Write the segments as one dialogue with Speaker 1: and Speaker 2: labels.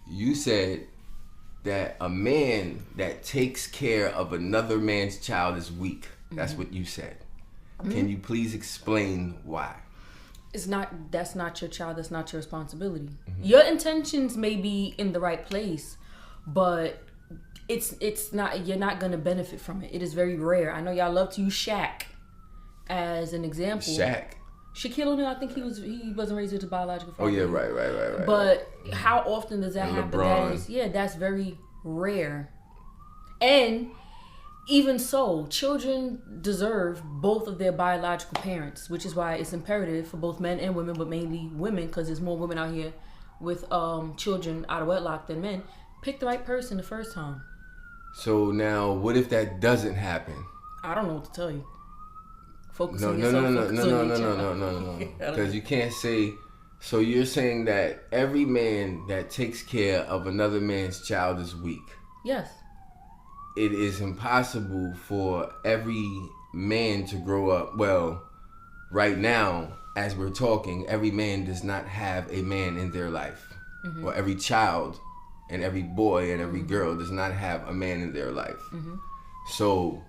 Speaker 1: You said that a man that takes care of another man's child is weak. That's what you said. Can you please explain why?
Speaker 2: That's not your child, that's not your responsibility. Your intentions may be in the right place, but it's not, you're not gonna benefit from it. It is very rare. I know y'all love to use Shaq as an example. Shaquille O'Neal, I think he wasn't raised with a biological father.
Speaker 1: Oh yeah, right.
Speaker 2: But how often does that happen?
Speaker 1: LeBron.
Speaker 2: That's very rare. And even so, children deserve both of their biological parents, which is why it's imperative for both men and women, but mainly women, because there's more women out here with children out of wedlock than men. Pick the right person the first time.
Speaker 1: So now, what if that doesn't happen?
Speaker 2: I don't know what to tell you. Focus
Speaker 1: No.
Speaker 2: on yourself.
Speaker 1: No. Because you can't say. So you're saying that every man that takes care of another man's child is weak.
Speaker 2: Yes.
Speaker 1: It is impossible for every man to grow up. Well, right now, as we're talking, every man does not have a man in their life. Or every child and every boy and every girl does not have a man in their life. So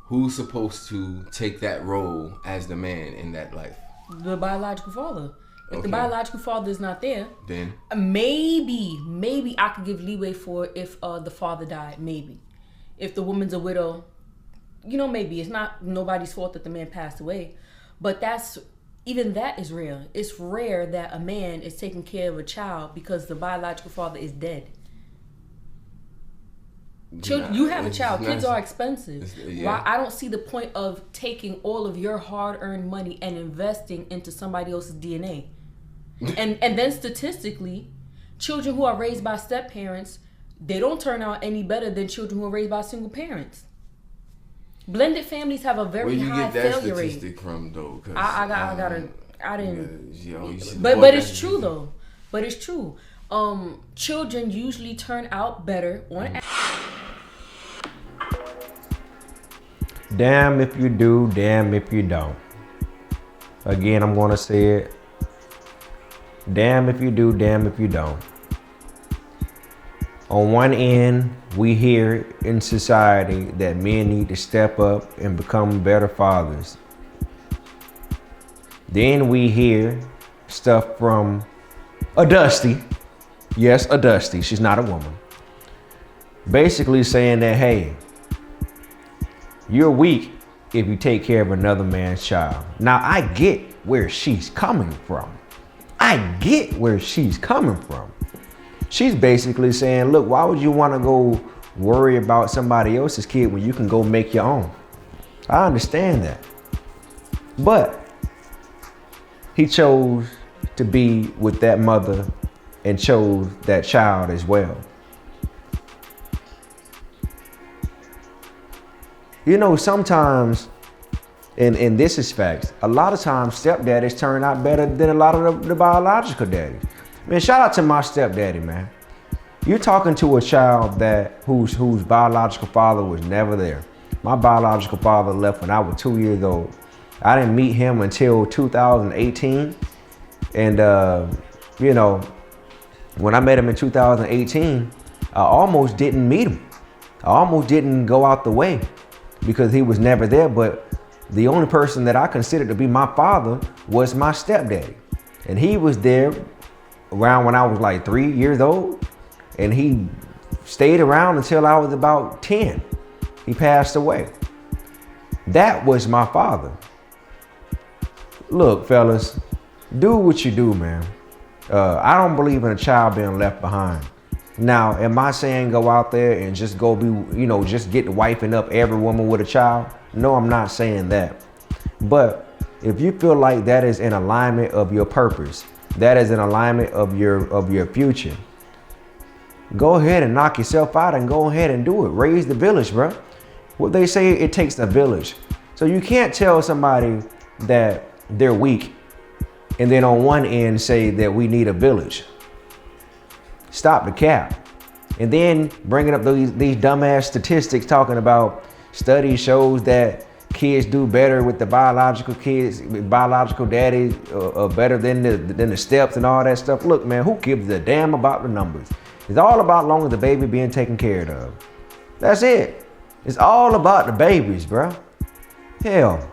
Speaker 1: who's supposed to take that role as the man in that life?
Speaker 2: The biological father. If the biological father is not there,
Speaker 1: then
Speaker 2: maybe I could give leeway for if the father died. Maybe if the woman's a widow, maybe it's not nobody's fault that the man passed away. But even that is rare. It's rare that a man is taking care of a child because the biological father is dead. You have a child. Kids are expensive. Why? I don't see the point of taking all of your hard-earned money and investing into somebody else's DNA. And then statistically, children who are raised by step-parents, they don't turn out any better than children who are raised by single parents. Blended families have a very high failure rate. Where you get that statistic from, though? I didn't. But it's true though. But it's true. Children usually turn out better on.
Speaker 3: Damn if you do, damn if you don't. Again, I'm going to say it. Damn if you do, damn if you don't. On one end, we hear in society that men need to step up and become better fathers. Then we hear stuff from a Dusty. Yes, a Dusty. She's not a woman. Basically saying that, hey, you're weak if you take care of another man's child. Now, I get where she's coming from. She's basically saying, look, why would you want to go worry about somebody else's kid when you can go make your own? I understand that. But he chose to be with that mother and chose that child as well. Sometimes, and this is facts, a lot of times stepdaddies turn out better than a lot of the biological daddies. Man, shout out to my stepdaddy, man. You're talking to a child whose biological father was never there. My biological father left when I was 2 years old. I didn't meet him until 2018. And, when I met him in 2018, I almost didn't meet him. I almost didn't go out the way because he was never there. But the only person that I considered to be my father was my stepdaddy. And he was there around when I was like 3 years old. And he stayed around until I was about 10. He passed away. That was my father. Look, fellas, do what you do, man. I don't believe in a child being left behind. Now, am I saying go out there and just go just get wiping up every woman with a child? No, I'm not saying that. But if you feel like that is in alignment of your purpose, that is in alignment of your future, go ahead and knock yourself out and go ahead and do it. Raise the village, bro. What they say, it takes a village. So you can't tell somebody that they're weak and then on one end say that we need a village. Stop the cap. And then bringing up these dumbass statistics talking about study shows that kids do better with the biological daddy better than the steps and all that stuff. Look, man, who gives a damn about the numbers? It's all about long as the baby being taken care of. That's it. It's all about the babies, bro. Hell,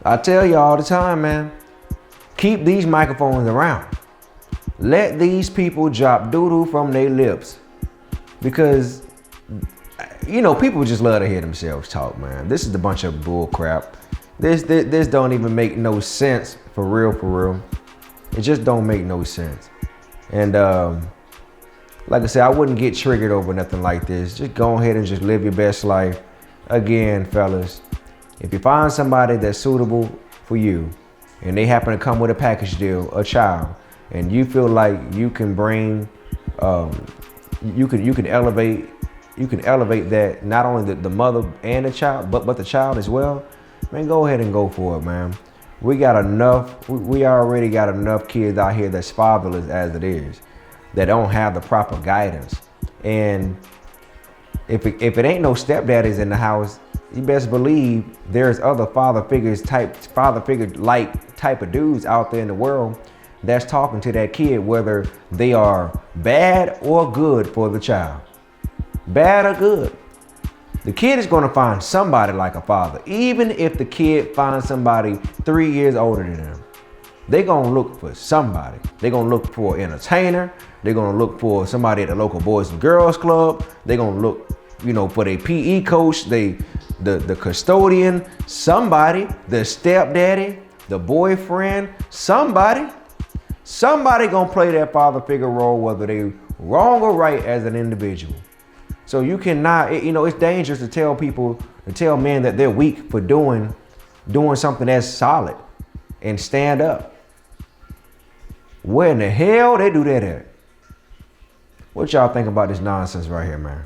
Speaker 3: I tell you all the time, man, keep these microphones around. Let these people drop doo-doo from their lips. Because, you know, people just love to hear themselves talk, man. This is a bunch of bull crap. This don't even make no sense, for real. It just don't make no sense. And like I said, I wouldn't get triggered over nothing like this. Just go ahead and just live your best life. Again, fellas, if you find somebody that's suitable for you and they happen to come with a package deal, a child, and you feel like you can bring, you can elevate that, not only the mother and the child, but the child as well, man, go ahead and go for it, man. We already got enough kids out here that's fatherless as it is, that don't have the proper guidance. And if it ain't no stepdaddies in the house, you best believe there's other father figure like type of dudes out there in the world that's talking to that kid, whether they are bad or good for the child. Bad or good. The kid is going to find somebody like a father. Even if the kid finds somebody 3 years older than them, they're going to look for somebody. They're going to look for an entertainer. They're going to look for somebody at the local Boys and Girls Club. They're going to look, for their PE coach, the custodian, somebody, the stepdaddy, the boyfriend, somebody going to play that father figure role, whether they wrong or right as an individual. So you cannot, it's dangerous to tell men that they're weak for doing something that's solid and stand up. Where in the hell they do that at? What y'all think about this nonsense right here, man?